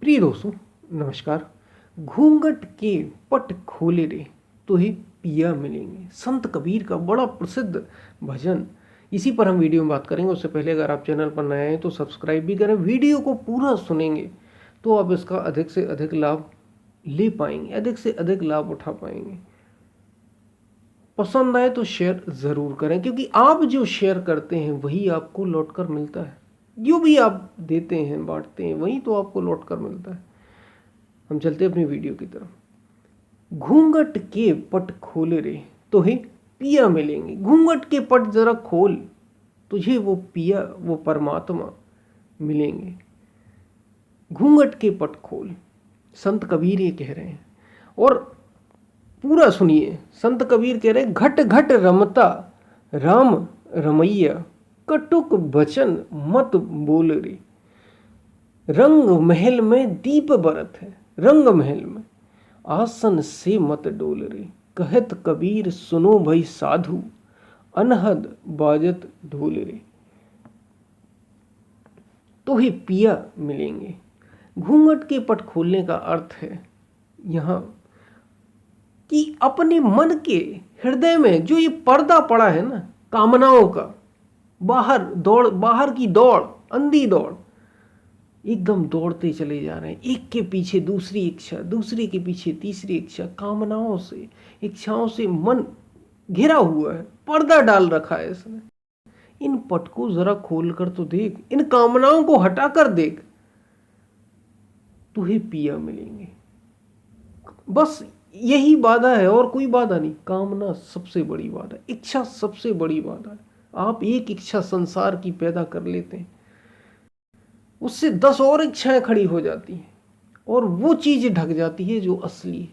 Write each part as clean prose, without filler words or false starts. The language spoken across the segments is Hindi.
प्रिय दोस्तों, नमस्कार। घूंघट के पट खोले रे तो ही पिया मिलेंगे, संत कबीर का बड़ा प्रसिद्ध भजन। इसी पर हम वीडियो में बात करेंगे। उससे पहले अगर आप चैनल पर नए हैं तो सब्सक्राइब भी करें। वीडियो को पूरा सुनेंगे तो आप इसका अधिक से अधिक लाभ ले पाएंगे, अधिक से अधिक लाभ उठा पाएंगे। पसंद आए तो शेयर ज़रूर करें, क्योंकि आप जो शेयर करते हैं वही आपको लौट कर मिलता है। जो भी आप देते हैं, बांटते हैं, वही तो आपको लौट कर मिलता है। हम चलते हैं अपनी वीडियो की तरफ। घूंघट के पट खोले रे तो ही पिया मिलेंगे। घूंघट के पट जरा खोल, तुझे वो पिया, वो परमात्मा मिलेंगे। घूंघट के पट खोल, संत कबीर ये कह रहे हैं। और पूरा सुनिए, संत कबीर कह रहे हैं, घट घट रमता राम रमैया, कटुक बचन मत बोल रे। रंग महल में दीप बरत है, रंग महल में आसन से मत डोल रे। कहत कबीर सुनो भई साधु, अनहद बाजत ढोल रे तो ही पिया मिलेंगे। घूंघट के पट खोलने का अर्थ है यहाँ कि अपने मन के हृदय में जो ये पर्दा पड़ा है ना, कामनाओं का, बाहर की दौड़, अंधी दौड़, एकदम दौड़ते चले जा रहे हैं। एक के पीछे दूसरी इच्छा, दूसरे के पीछे तीसरी इच्छा, कामनाओं से, इच्छाओं से मन घिरा हुआ है, पर्दा डाल रखा है इसने। इन पट को जरा खोल कर तो देख, इन कामनाओं को हटा कर देख, तुझे पिया मिलेंगे। बस यही बाधा है और कोई बाधा नहीं। कामना सबसे बड़ी बाधा, इच्छा सबसे बड़ी बाधा है। आप एक इच्छा संसार की पैदा कर लेते हैं, उससे 10 और इच्छाएं खड़ी हो जाती हैं और वो चीज ढक जाती है जो असली है।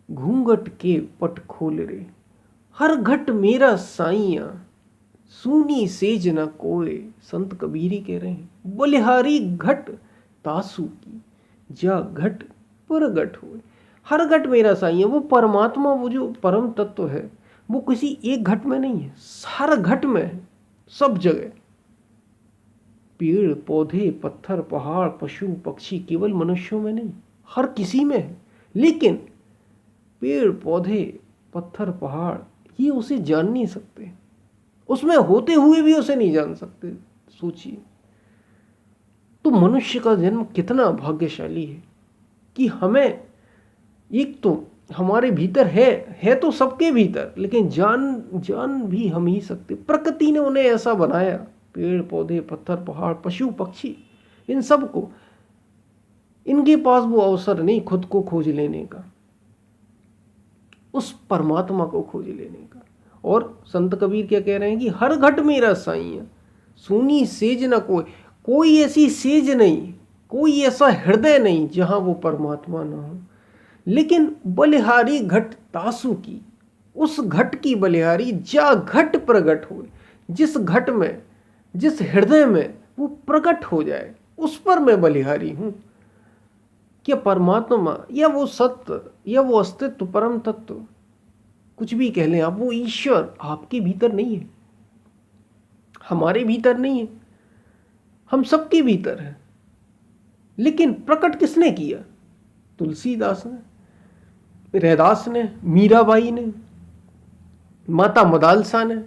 घूंघट के पट खोल रे, हर घट मेरा साइया, सूनी सेज न कोय। संत कबीर कह रहे हैं, बलिहारी घट तासु की, जा घट प्रगट होए। हर घट मेरा साइया, वो परमात्मा, वो जो परम तत्व है, वो किसी एक घट में नहीं है, हर घट में है, सब जगह। पेड़ पौधे, पत्थर, पहाड़, पशु पक्षी, केवल मनुष्यों में नहीं, हर किसी में है। लेकिन पेड़ पौधे, पत्थर, पहाड़, ये उसे जान नहीं सकते, उसमें होते हुए भी उसे नहीं जान सकते। सोचिए, तो मनुष्य का जन्म कितना भाग्यशाली है कि हमें, एक तो हमारे भीतर है तो सबके भीतर, लेकिन जान भी हम ही सकते। प्रकृति ने उन्हें ऐसा बनाया, पेड़ पौधे, पत्थर, पहाड़, पशु पक्षी, इन सब को, इनके पास वो अवसर नहीं खुद को खोज लेने का, उस परमात्मा को खोज लेने का। और संत कबीर क्या कह रहे हैं कि हर घट मेरा साईं, सूनी सेज न कोई। कोई ऐसी सेज नहीं, कोई ऐसा हृदय नहीं जहां वो परमात्मा ना हो। लेकिन बलिहारी घट तासु की, उस घट की बलिहारी, जा घट प्रगट हो, जिस घट में, जिस हृदय में वो प्रकट हो जाए, उस पर मैं बलिहारी हूं। क्या परमात्मा या वो सत्य या वो अस्तित्व, परम तत्व, कुछ भी कह लें आप, वो ईश्वर आपके भीतर नहीं है, हमारे भीतर नहीं है, हम सबके भीतर है। लेकिन प्रकट किसने किया? तुलसीदास ने, रैदास ने, मीराबाई ने, माता मदालसा ने,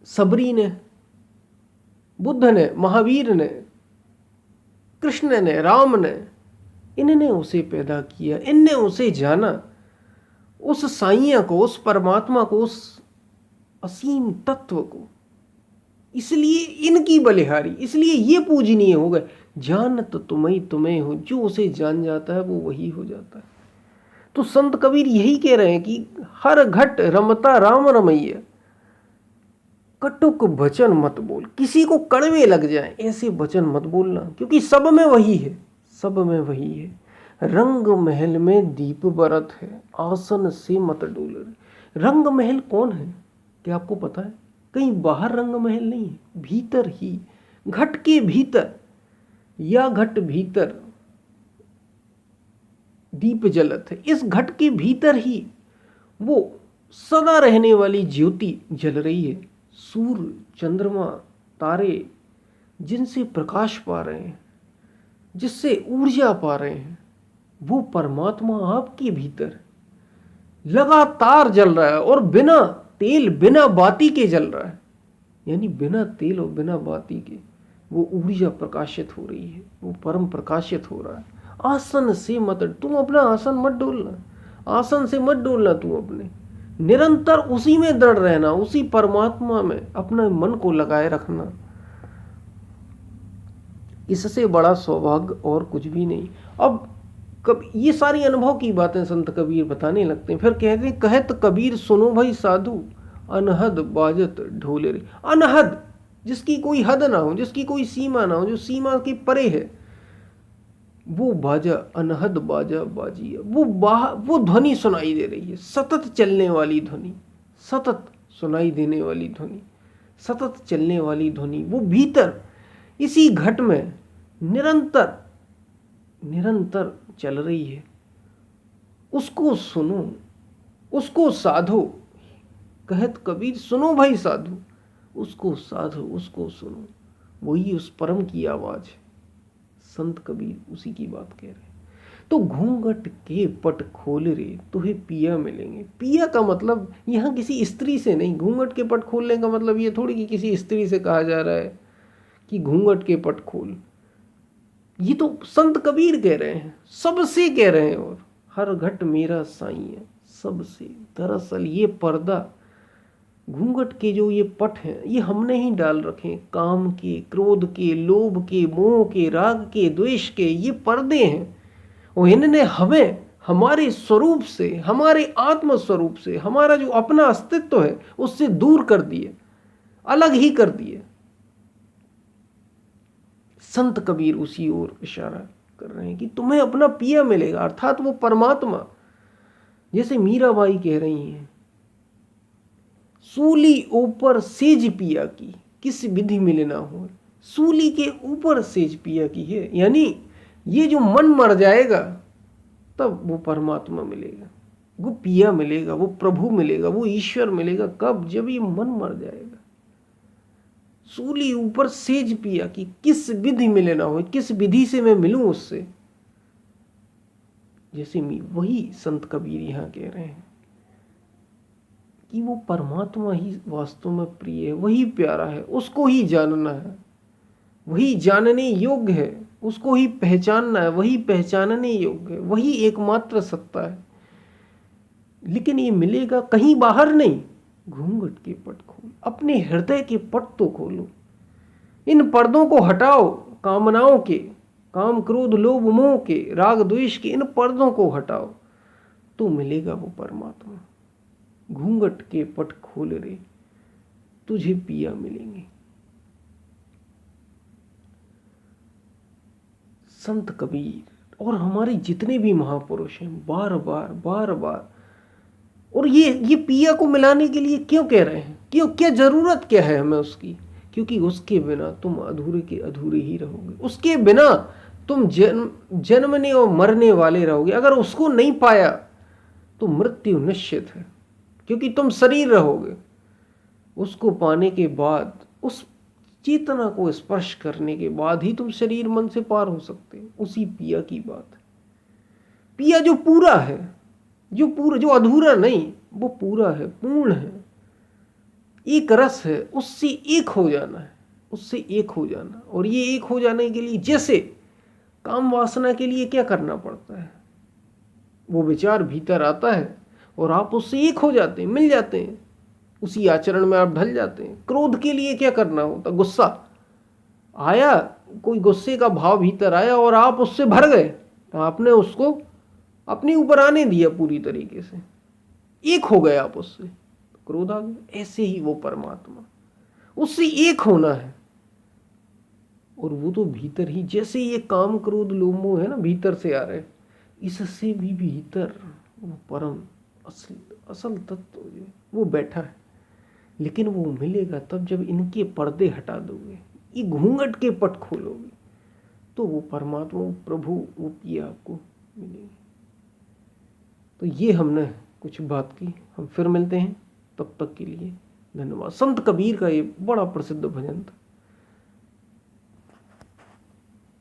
सबरी ने, बुद्ध ने, महावीर ने, कृष्ण ने, राम ने, इन्होंने उसे पैदा किया, इनने उसे जाना, उस साईया को, उस परमात्मा को, उस असीम तत्व को। इसलिए इनकी बलिहारी, इसलिए ये पूजनीय हो गए। जानत तुम्हें हो, जो उसे जान जाता है वो वही हो जाता है। तो संत कबीर यही कह रहे हैं कि हर घट रमता राम रमैया, कटुक वचन मत बोल। किसी को कड़वे लग जाए ऐसे वचन मत बोलना, क्योंकि सब में वही है, सब में वही है। रंग महल में दीप बरत है, आसन से मत डोल। रंग महल कौन है, क्या आपको पता है? कहीं बाहर रंग महल नहीं है, भीतर ही, घट के भीतर, या घट भीतर दीप जलत है, इस घट के भीतर ही वो सदा रहने वाली ज्योति जल रही है। सूर्य, चंद्रमा, तारे जिनसे प्रकाश पा रहे हैं, जिससे ऊर्जा पा रहे हैं, वो परमात्मा आपके भीतर लगातार जल रहा है और बिना तेल बिना बाती के जल रहा है। यानी बिना तेल और बिना बाती के वो ऊर्जा प्रकाशित हो रही है, वो परम प्रकाशित हो रहा है। आसन से मत, तुम अपना आसन मत डोलना, आसन से मत डोलना, तुम अपने निरंतर उसी में दृढ़ रहना, उसी परमात्मा में अपने मन को लगाए रखना। इससे बड़ा सौभाग्य और कुछ भी नहीं। अब ये सारी अनुभव की बातें संत कबीर बताने लगते हैं। फिर कहते हैं, कहत कबीर सुनो भाई साधु, अनहद बाजत ढोले रे। अनहद, जिसकी कोई हद ना हो, जिसकी कोई सीमा ना हो, जो सीमा के परे है, वो बाजा, अनहद बाजा बाजी है। वो ध्वनि सुनाई दे रही है, सतत चलने वाली ध्वनि, सतत सुनाई देने वाली ध्वनि, सतत चलने वाली ध्वनि। वो भीतर इसी घट में निरंतर निरंतर चल रही है। उसको सुनो, उसको साधो। कहत कबीर सुनो भाई साधु, उसको साधो, उसको सुनो। वही उस परम की आवाज है। संत कबीर उसी की बात कह रहे हैं। तो घूंघट के पट खोल रे, तुम्हें पिया मिलेंगे। पिया का मतलब यहाँ किसी स्त्री से नहीं। घूंघट के पट खोलने का मतलब ये थोड़ी कि किसी स्त्री से कहा जा रहा है कि घूंघट के पट खोल। ये तो संत कबीर कह रहे हैं, सबसे कह रहे हैं। और हर घट मेरा साईं है, सबसे। दरअसल ये पर्दा, घूंघट के जो ये पट हैं, ये हमने ही डाल रखे हैं। काम के, क्रोध के, लोभ के, मोह के, राग के, द्वेष के, ये पर्दे हैं। और इन्होंने हमें हमारे स्वरूप से, हमारे आत्म स्वरूप से, हमारा जो अपना अस्तित्व है उससे दूर कर दिए, अलग ही कर दिए। संत कबीर उसी ओर इशारा कर रहे हैं कि तुम्हें अपना पिया मिलेगा, अर्थात वो परमात्मा। जैसे मीराबाई कह रही हैं, सूली ऊपर सेज पिया की, किस विधि मिले ना हो। सूली के ऊपर सेज पिया की है, यानी ये जो मन मर जाएगा तब वो परमात्मा मिलेगा, वो पिया मिलेगा, वो प्रभु मिलेगा, वो ईश्वर मिलेगा। कब? जब ये मन मर जाएगा। सूली ऊपर सेज पिया की, किस विधि मिले ना हो, किस विधि से मैं मिलूं उससे। जैसे वही संत कबीर यहां कह रहे हैं कि वो परमात्मा ही वास्तव में प्रिय है, वही प्यारा है, उसको ही जानना है, वही जानने योग्य है, उसको ही पहचानना है, वही पहचानने योग्य है, वही एकमात्र सत्ता है। लेकिन ये मिलेगा कहीं बाहर नहीं। घूंघट के पट खोल, अपने हृदय के पट तो खोलो। इन पर्दों को हटाओ, कामनाओं के, काम क्रोध लोभ मोह के, राग द्वेष के, इन पर्दों को हटाओ तो मिलेगा वो परमात्मा। घूंघट के पट खोल रे, तुझे पिया मिलेंगे। संत कबीर और हमारे जितने भी महापुरुष हैं बार बार बार बार, और ये पिया को मिलाने के लिए क्यों कह रहे हैं, क्यों, क्या जरूरत क्या है हमें उसकी? क्योंकि उसके बिना तुम अधूरे के अधूरे ही रहोगे। उसके बिना तुम जन्मने और मरने वाले रहोगे। अगर उसको नहीं पाया तो मृत्यु निश्चित है, क्योंकि तुम शरीर रहोगे। उसको पाने के बाद, उस चेतना को स्पर्श करने के बाद ही तुम शरीर मन से पार हो सकते हो। उसी पिया की बात है। पिया जो पूरा है, जो पूरा, जो अधूरा नहीं, वो पूरा है, पूर्ण है, एक रस है। उससे एक हो जाना है, उससे एक हो जाना। और ये एक हो जाने के लिए, जैसे काम वासना के लिए क्या करना पड़ता है, वो विचार भीतर आता है और आप उससे एक हो जाते हैं, मिल जाते हैं, उसी आचरण में आप ढल जाते हैं। क्रोध के लिए क्या करना होता, गुस्सा आया, कोई गुस्से का भाव भीतर आया और आप उससे भर गए, तो आपने उसको अपने ऊपर आने दिया, पूरी तरीके से एक हो गए आप उससे, क्रोध आ गया। ऐसे ही वो परमात्मा, उससे एक होना है। और वो तो भीतर ही, जैसे ये काम क्रोध लोभ मोह है ना, भीतर से आ रहे, इससे भी भीतर वो परम असल तत्व जो वो बैठा है। लेकिन वो मिलेगा तब जब इनके पर्दे हटा दोगे, ये घूंघट के पट खोलोगे, तो वो परमात्मा, वो प्रभु, वो पिया आपको मिलेंगे। तो ये हमने कुछ बात की। हम फिर मिलते हैं, तब तक के लिए धन्यवाद। संत कबीर का ये बड़ा प्रसिद्ध भजन था।